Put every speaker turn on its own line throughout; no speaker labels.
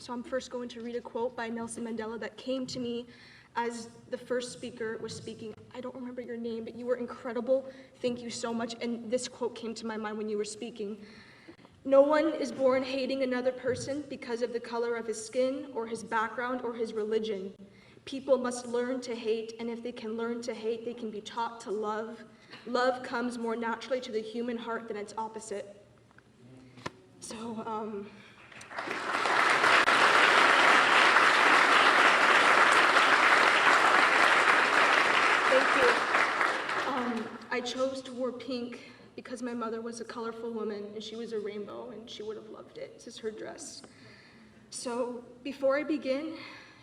So I'm first going to read a quote by Nelson Mandela that came to me as the first speaker was speaking. I don't remember your name, but you were incredible. Thank you so much. And this quote came to my mind when you were speaking. No one is born hating another person because of the color of his skin or his background or his religion. People must learn to hate, and if they can learn to hate, they can be taught to love. Love comes more naturally to the human heart than its opposite. So, thank you. I chose to wear pink because my mother was a colorful woman and she was a rainbow and she would have loved it. This is her dress. So before I begin,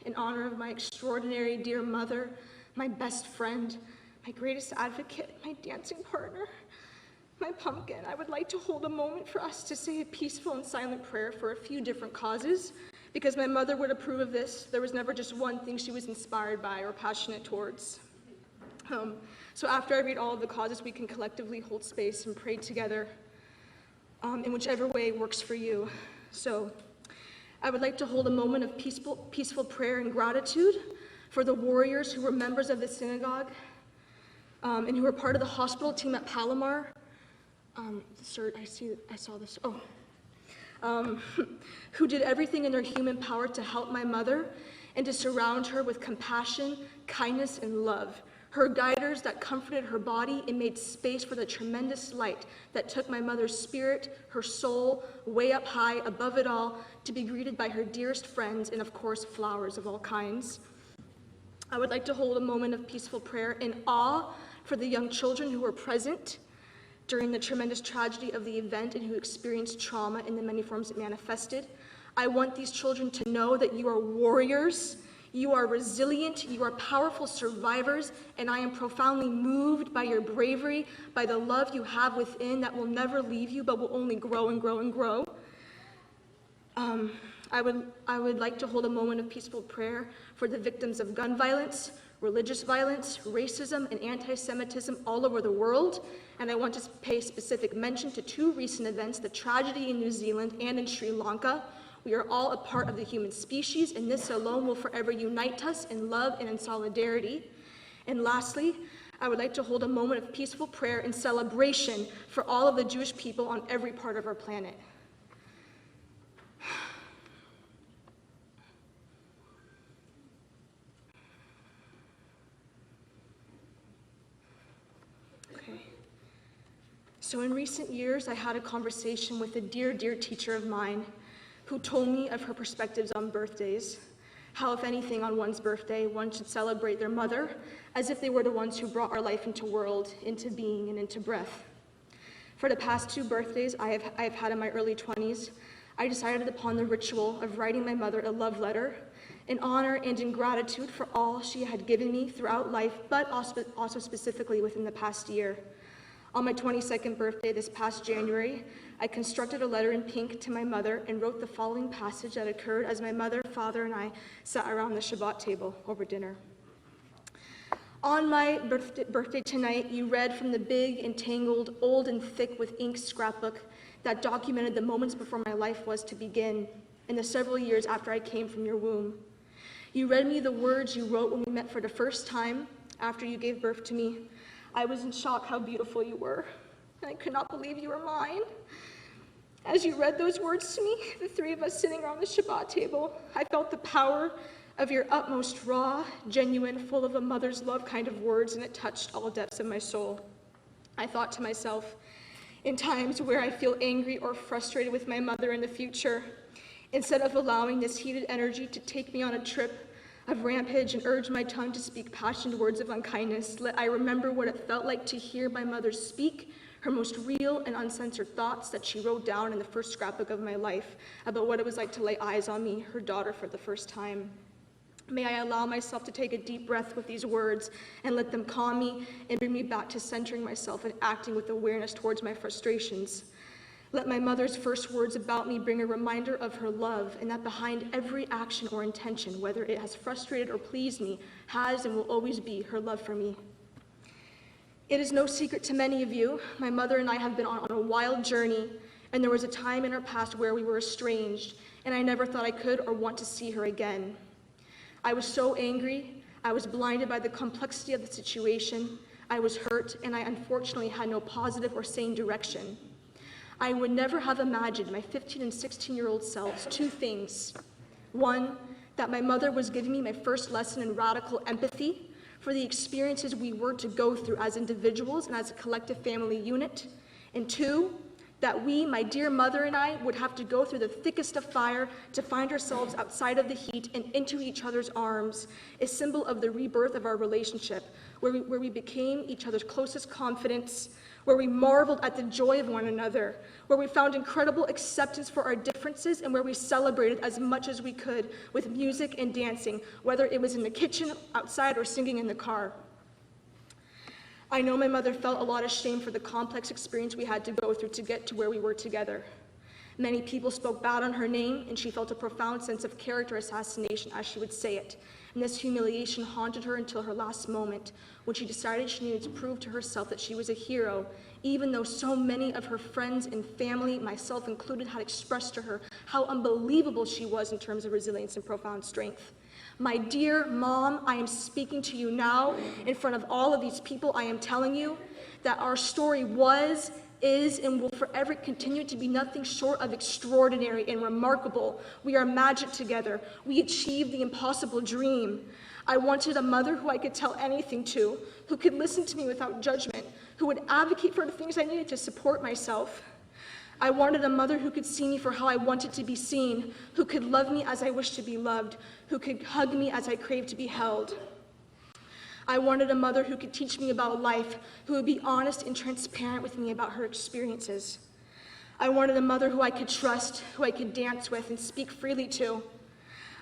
in honor of my extraordinary dear mother, my best friend, my greatest advocate, my dancing partner, my pumpkin, I would like to hold a moment for us to say a peaceful and silent prayer for a few different causes, because my mother would approve of this. There was never just one thing she was inspired by or passionate towards. So after I read all of the causes, we can collectively hold space and pray together in whichever way works for you. So I would like to hold a moment of peaceful prayer and gratitude for the warriors who were members of the synagogue and who were part of the hospital team at Palomar. Sir, I saw this. Who did everything in their human power to help my mother and to surround her with compassion, kindness, and love. Her guiders that comforted her body and made space for the tremendous light that took my mother's spirit, her soul, way up high above it all to be greeted by her dearest friends and, of course, flowers of all kinds. I would like to hold a moment of peaceful prayer in awe for the young children who were present during the tremendous tragedy of the event and who experienced trauma in the many forms it manifested. I want these children to know that you are warriors, you are resilient, you are powerful survivors, and I am profoundly moved by your bravery, by the love you have within that will never leave you but will only grow and grow and grow. I would like to hold a moment of peaceful prayer for the victims of gun violence, religious violence, racism, and anti-Semitism all over the world. And I want to pay specific mention to two recent events, the tragedy in New Zealand and in Sri Lanka. We are all a part of the human species, and this alone will forever unite us in love and in solidarity. And lastly, I would like to hold a moment of peaceful prayer and celebration for all of the Jewish people on every part of our planet. So in recent years, I had a conversation with a dear, dear teacher of mine who told me of her perspectives on birthdays, how, if anything, on one's birthday, one should celebrate their mother as if they were the ones who brought our life into world, into being, and into breath. For the past 2 birthdays I have had in my early 20s, I decided upon the ritual of writing my mother a love letter in honor and in gratitude for all she had given me throughout life, but also specifically within the past year. On my 22nd birthday this past January, I constructed a letter in pink to my mother and wrote the following passage that occurred as my mother, father, and I sat around the Shabbat table over dinner. On my birthday tonight, you read from the big, entangled, old and thick with ink scrapbook that documented the moments before my life was to begin and the several years after I came from your womb. You read me the words you wrote when we met for the first time after you gave birth to me. I was in shock how beautiful you were, and I could not believe you were mine. As you read those words to me, the 3 of us sitting around the Shabbat table, I felt the power of your utmost raw, genuine, full of a mother's love kind of words, and it touched all depths of my soul. I thought to myself, in times where I feel angry or frustrated with my mother in the future, instead of allowing this heated energy to take me on a trip of rampage and urge my tongue to speak passionate words of unkindness, let I remember what it felt like to hear my mother speak her most real and uncensored thoughts that she wrote down in the first scrapbook of my life about what it was like to lay eyes on me, her daughter, for the first time. May I allow myself to take a deep breath with these words and let them calm me and bring me back to centering myself and acting with awareness towards my frustrations. Let my mother's first words about me bring a reminder of her love, and that behind every action or intention, whether it has frustrated or pleased me, has and will always be her love for me. It is no secret to many of you, my mother and I have been on a wild journey, and there was a time in our past where we were estranged, and I never thought I could or want to see her again. I was so angry. I was blinded by the complexity of the situation. I was hurt, and I unfortunately had no positive or sane direction. I would never have imagined my 15 and 16-year-old selves two things. One, that my mother was giving me my first lesson in radical empathy for the experiences we were to go through as individuals and as a collective family unit. And two, that we, my dear mother and I, would have to go through the thickest of fire to find ourselves outside of the heat and into each other's arms, a symbol of the rebirth of our relationship, where we became each other's closest confidants, where we marveled at the joy of one another, where we found incredible acceptance for our differences, and where we celebrated as much as we could with music and dancing, whether it was in the kitchen, outside, or singing in the car. I know my mother felt a lot of shame for the complex experience we had to go through to get to where we were together. Many people spoke bad on her name, and she felt a profound sense of character assassination, as she would say it. And this humiliation haunted her until her last moment, when she decided she needed to prove to herself that she was a hero, even though so many of her friends and family, myself included, had expressed to her how unbelievable she was in terms of resilience and profound strength. My dear mom, I am speaking to you now in front of all of these people. I am telling you that our story was, is, and will forever continue to be nothing short of extraordinary and remarkable. We are magic together. We achieved the impossible dream. I wanted a mother who I could tell anything to, who could listen to me without judgment, who would advocate for the things I needed to support myself. I wanted a mother who could see me for how I wanted to be seen, who could love me as I wished to be loved, who could hug me as I craved to be held. I wanted a mother who could teach me about life, who would be honest and transparent with me about her experiences. I wanted a mother who I could trust, who I could dance with and speak freely to.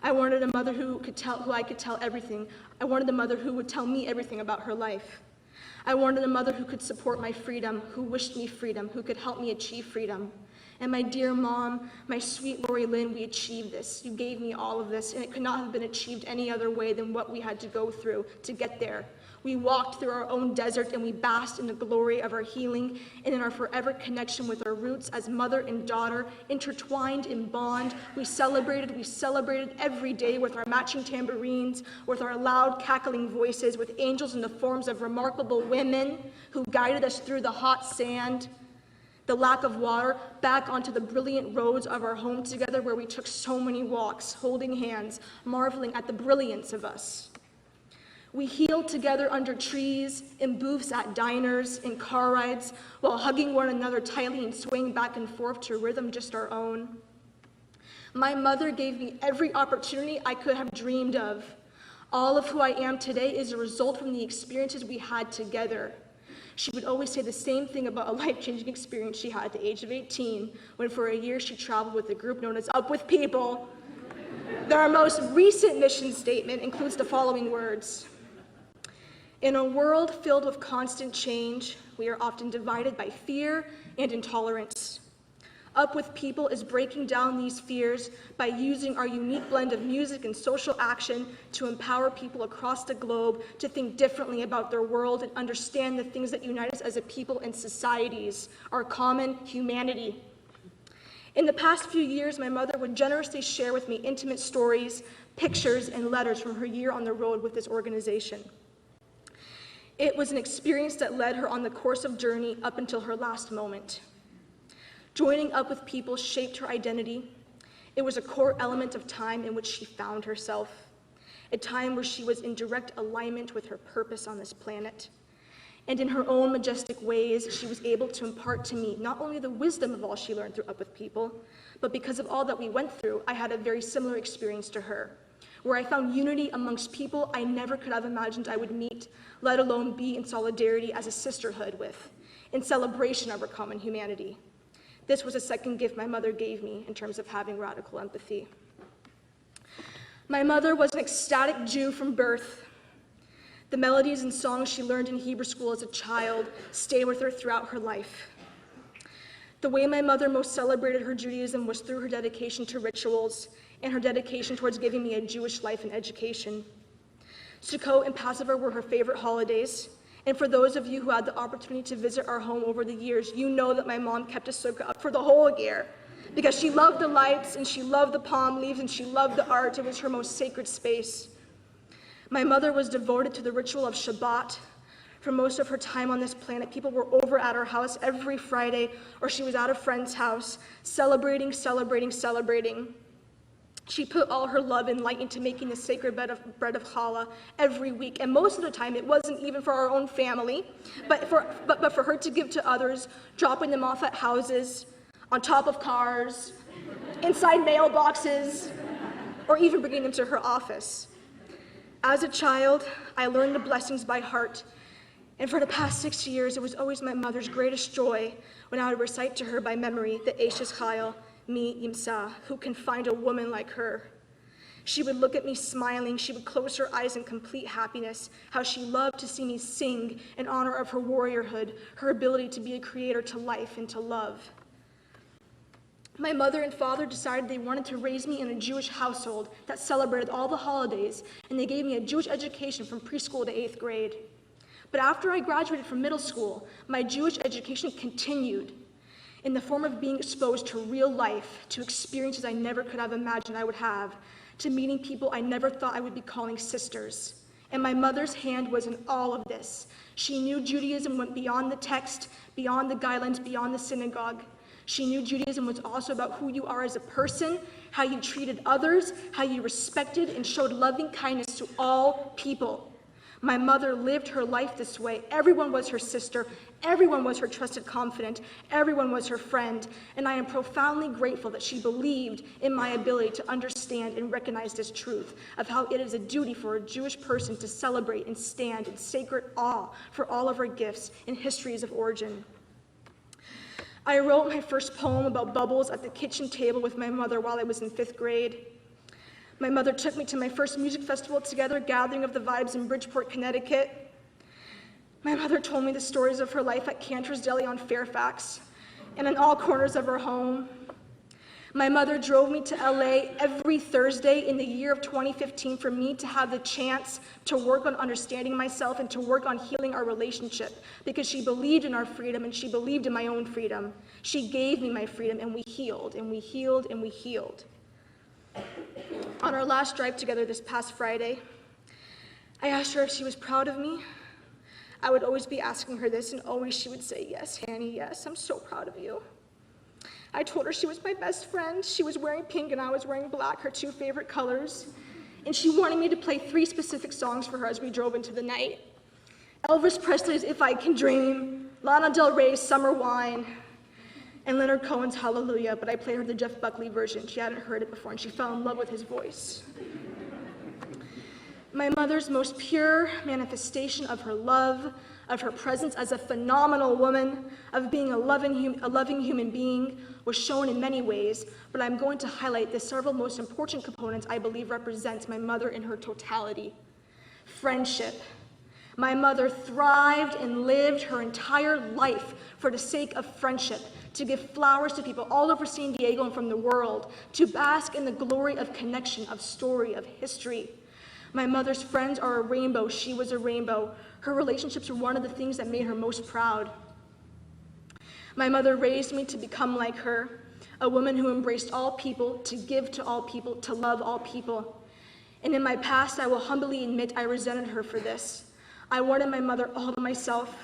I wanted a mother who I could tell everything. I wanted a mother who would tell me everything about her life. I wanted a mother who could support my freedom, who wished me freedom, who could help me achieve freedom. And my dear mom, my sweet Lori Lynn, we achieved this. You gave me all of this, and it could not have been achieved any other way than what we had to go through to get there. We walked through our own desert, and we basked in the glory of our healing and in our forever connection with our roots as mother and daughter, intertwined in bond. We celebrated every day with our matching tambourines, with our loud cackling voices, with angels in the forms of remarkable women who guided us through the hot sand, the lack of water, back onto the brilliant roads of our home together, where we took so many walks, holding hands, marveling at the brilliance of us. We healed together under trees, in booths at diners, in car rides, while hugging one another tightly and swaying back and forth to a rhythm just our own. My mother gave me every opportunity I could have dreamed of. All of who I am today is a result from the experiences we had together. She would always say the same thing about a life-changing experience she had at the age of 18, when for a year she traveled with a group known as Up With People. Their most recent mission statement includes the following words: "In a world filled with constant change, we are often divided by fear and intolerance. Up With People is breaking down these fears by using our unique blend of music and social action to empower people across the globe to think differently about their world and understand the things that unite us as a people and societies, our common humanity." In the past few years, my mother would generously share with me intimate stories, pictures, and letters from her year on the road with this organization. It was an experience that led her on the course of journey up until her last moment. Joining Up With People shaped her identity. It was a core element of time in which she found herself, a time where she was in direct alignment with her purpose on this planet. And in her own majestic ways, she was able to impart to me not only the wisdom of all she learned through Up With People, but because of all that we went through, I had a very similar experience to her, where I found unity amongst people I never could have imagined I would meet, let alone be in solidarity as a sisterhood with, in celebration of our common humanity. This was a second gift my mother gave me in terms of having radical empathy. My mother was an ecstatic Jew from birth. The melodies and songs she learned in Hebrew school as a child stayed with her throughout her life. The way my mother most celebrated her Judaism was through her dedication to rituals and her dedication towards giving me a Jewish life and education. Sukkot and Passover were her favorite holidays. And for those of you who had the opportunity to visit our home over the years, you know that my mom kept a sukkah up for the whole year. because she loved the lights, and she loved the palm leaves, and she loved the art. It was her most sacred space. My mother was devoted to the ritual of Shabbat. For most of her time on this planet, people were over at her house every Friday, or she was at a friend's house, celebrating. She put all her love and light into making the sacred bread of challah every week, and most of the time it wasn't even for our own family, but for her to give to others, dropping them off at houses, on top of cars, inside mailboxes, or even bringing them to her office. As a child, I learned the blessings by heart, and for the past 6 years, it was always my mother's greatest joy when I would recite to her by memory the Eishes Chayil, Mi Yimsa, who can find a woman like her. She would look at me smiling, she would close her eyes in complete happiness, how she loved to see me sing in honor of her warriorhood, her ability to be a creator to life and to love. My mother and father decided they wanted to raise me in a Jewish household that celebrated all the holidays, and they gave me a Jewish education from preschool to 8th grade. But after I graduated from middle school, my Jewish education continued in the form of being exposed to real life, to experiences I never could have imagined I would have, to meeting people I never thought I would be calling sisters. And my mother's hand was in all of this. She knew Judaism went beyond the text, beyond the guidelines, beyond the synagogue. She knew Judaism was also about who you are as a person, how you treated others, how you respected and showed loving kindness to all people. My mother lived her life this way. Everyone was her sister. Everyone was her trusted confidant. Everyone was her friend. And I am profoundly grateful that she believed in my ability to understand and recognize this truth of how it is a duty for a Jewish person to celebrate and stand in sacred awe for all of her gifts and histories of origin. I wrote my first poem about bubbles at the kitchen table with my mother while I was in 5th grade. My mother took me to my first music festival together, Gathering of the Vibes in Bridgeport, Connecticut. My mother told me the stories of her life at Cantor's Deli on Fairfax and in all corners of her home. My mother drove me to LA every Thursday in the year of 2015 for me to have the chance to work on understanding myself and to work on healing our relationship, because she believed in our freedom and she believed in my own freedom. She gave me my freedom, and we healed and we healed and we healed. On our last drive together this past Friday, I asked her if she was proud of me. I would always be asking her this, and always she would say, "Yes, Hanny, yes, I'm so proud of you." I told her she was my best friend. She was wearing pink and I was wearing black, her two favorite colors. And she wanted me to play 3 specific songs for her as we drove into the night. Elvis Presley's If I Can Dream, Lana Del Rey's Summer Wine, and Leonard Cohen's Hallelujah, but I played her the Jeff Buckley version. She hadn't heard it before, and she fell in love with his voice. My mother's most pure manifestation of her love, of her presence as a phenomenal woman, of being a loving human being, was shown in many ways, but I'm going to highlight the several most important components I believe represent my mother in her totality. Friendship. My mother thrived and lived her entire life for the sake of friendship, to give flowers to people all over San Diego and from the world, to bask in the glory of connection, of story, of history. My mother's friends are a rainbow. She was a rainbow. Her relationships were one of the things that made her most proud. My mother raised me to become like her, a woman who embraced all people, to give to all people, to love all people. And in my past, I will humbly admit I resented her for this. I wanted my mother all to myself.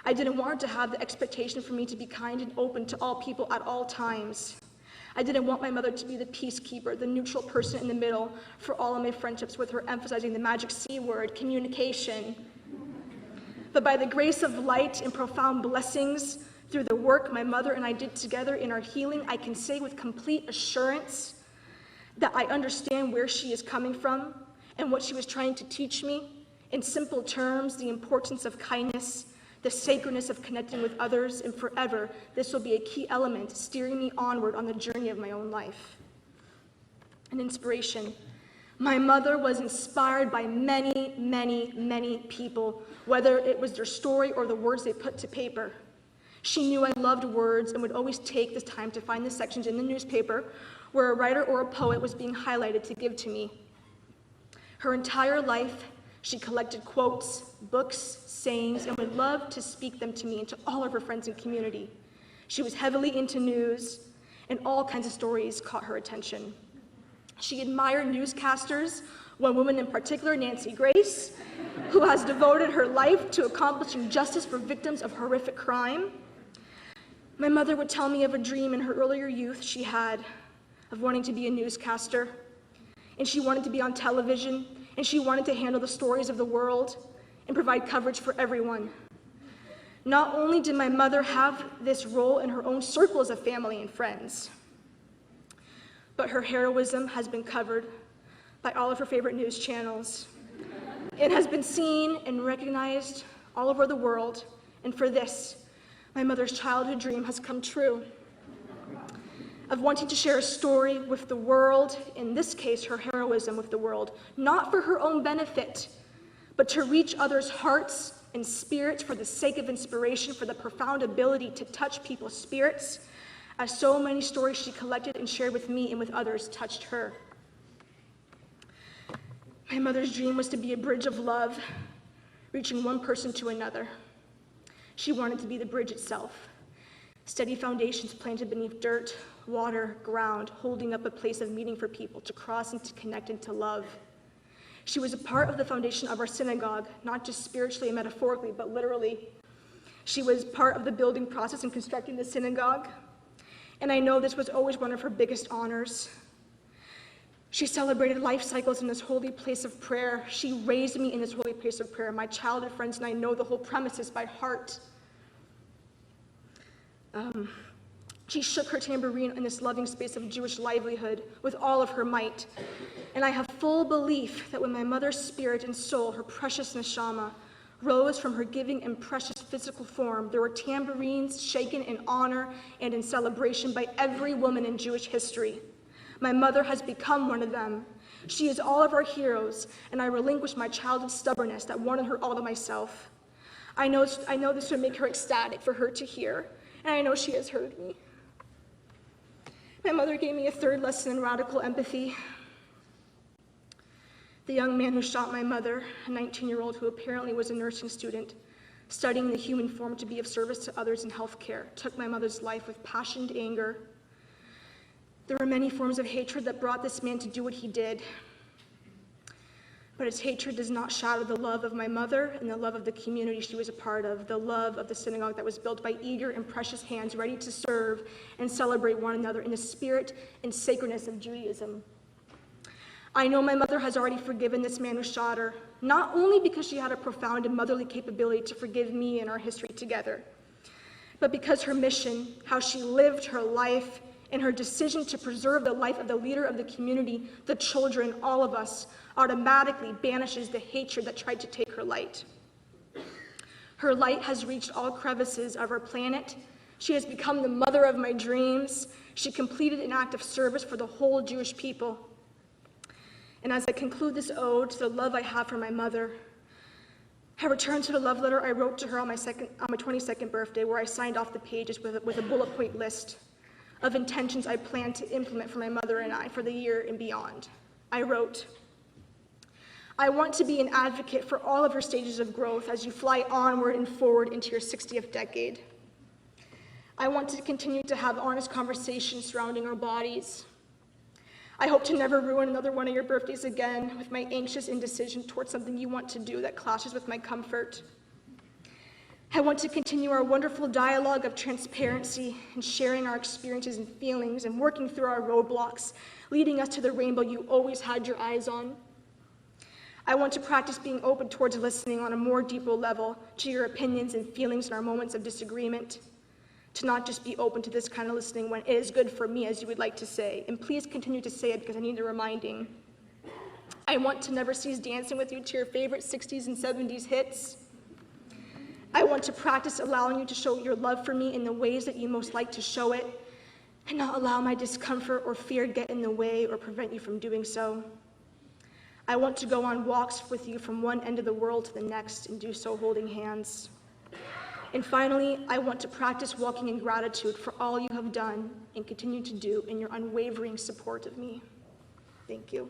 I didn't want her to have the expectation for me to be kind and open to all people at all times. I didn't want my mother to be the peacekeeper, the neutral person in the middle for all of my friendships, with her emphasizing the magic C word, communication. But by the grace of light and profound blessings, through the work my mother and I did together in our healing, I can say with complete assurance that I understand where she is coming from and what she was trying to teach me. In simple terms, the importance of kindness, the sacredness of connecting with others, and forever, this will be a key element steering me onward on the journey of my own life. An inspiration. My mother was inspired by many, many, many people, whether it was their story or the words they put to paper. She knew I loved words and would always take the time to find the sections in the newspaper where a writer or a poet was being highlighted to give to me. Her entire life, she collected quotes, books, sayings, and would love to speak them to me and to all of her friends and community. She was heavily into news, and all kinds of stories caught her attention. She admired newscasters, one woman in particular, Nancy Grace, who has devoted her life to accomplishing justice for victims of horrific crime. My mother would tell me of a dream in her earlier youth she had of wanting to be a newscaster, and she wanted to be on television, and she wanted to handle the stories of the world and provide coverage for everyone. Not only did my mother have this role in her own circles of family and friends, but her heroism has been covered by all of her favorite news channels. It has been seen and recognized all over the world, and for this, my mother's childhood dream has come true of wanting to share a story with the world, in this case, her heroism with the world, not for her own benefit, but to reach others' hearts and spirits for the sake of inspiration, for the profound ability to touch people's spirits, as so many stories she collected and shared with me and with others touched her. My mother's dream was to be a bridge of love, reaching one person to another. She wanted to be the bridge itself. Steady foundations planted beneath dirt, water, ground, holding up a place of meeting for people to cross and to connect and to love. She was a part of the foundation of our synagogue, not just spiritually and metaphorically, but literally. She was part of the building process in constructing the synagogue, and I know this was always one of her biggest honors. She celebrated life cycles in this holy place of prayer. She raised me in this holy place of prayer. My childhood friends and I know the whole premises by heart. She shook her tambourine in this loving space of Jewish livelihood with all of her might. And I have full belief that when my mother's spirit and soul, her precious neshama, rose from her giving and precious physical form, there were tambourines shaken in honor and in celebration by every woman in Jewish history. My mother has become one of them. She is all of our heroes, and I relinquish my childhood stubbornness that wanted her all to myself. I know this would make her ecstatic for her to hear, and I know she has heard me. My mother gave me a third lesson in radical empathy. The young man who shot my mother, a 19-year-old who apparently was a nursing student, studying the human form to be of service to others in healthcare, took my mother's life with passionate anger. There were many forms of hatred that brought this man to do what he did. But his hatred does not shadow the love of my mother and the love of the community she was a part of, the love of the synagogue that was built by eager and precious hands ready to serve and celebrate one another in the spirit and sacredness of Judaism. I know my mother has already forgiven this man who shot her, not only because she had a profound and motherly capability to forgive me and our history together, but because her mission, how she lived her life, and her decision to preserve the life of the leader of the community, the children, all of us, automatically banishes the hatred that tried to take her light. Her light has reached all crevices of our planet. She has become the mother of my dreams. She completed an act of service for the whole Jewish people. And as I conclude this ode to the love I have for my mother, I return to the love letter I wrote to her on my 22nd birthday, where I signed off the pages with a bullet point list of intentions I plan to implement for my mother and I for the year and beyond. I wrote, I want to be an advocate for all of your stages of growth as you fly onward and forward into your 60th decade. I want to continue to have honest conversations surrounding our bodies. I hope to never ruin another one of your birthdays again with my anxious indecision towards something you want to do that clashes with my comfort. I want to continue our wonderful dialogue of transparency and sharing our experiences and feelings and working through our roadblocks, leading us to the rainbow you always had your eyes on. I want to practice being open towards listening on a more deeper level to your opinions and feelings in our moments of disagreement, to not just be open to this kind of listening when it is good for me, as you would like to say. And please continue to say it because I need a reminding. I want to never cease dancing with you to your favorite 60s and 70s hits. I want to practice allowing you to show your love for me in the ways that you most like to show it, and not allow my discomfort or fear get in the way or prevent you from doing so. I want to go on walks with you from one end of the world to the next and do so holding hands. And finally, I want to practice walking in gratitude for all you have done and continue to do in your unwavering support of me. Thank you.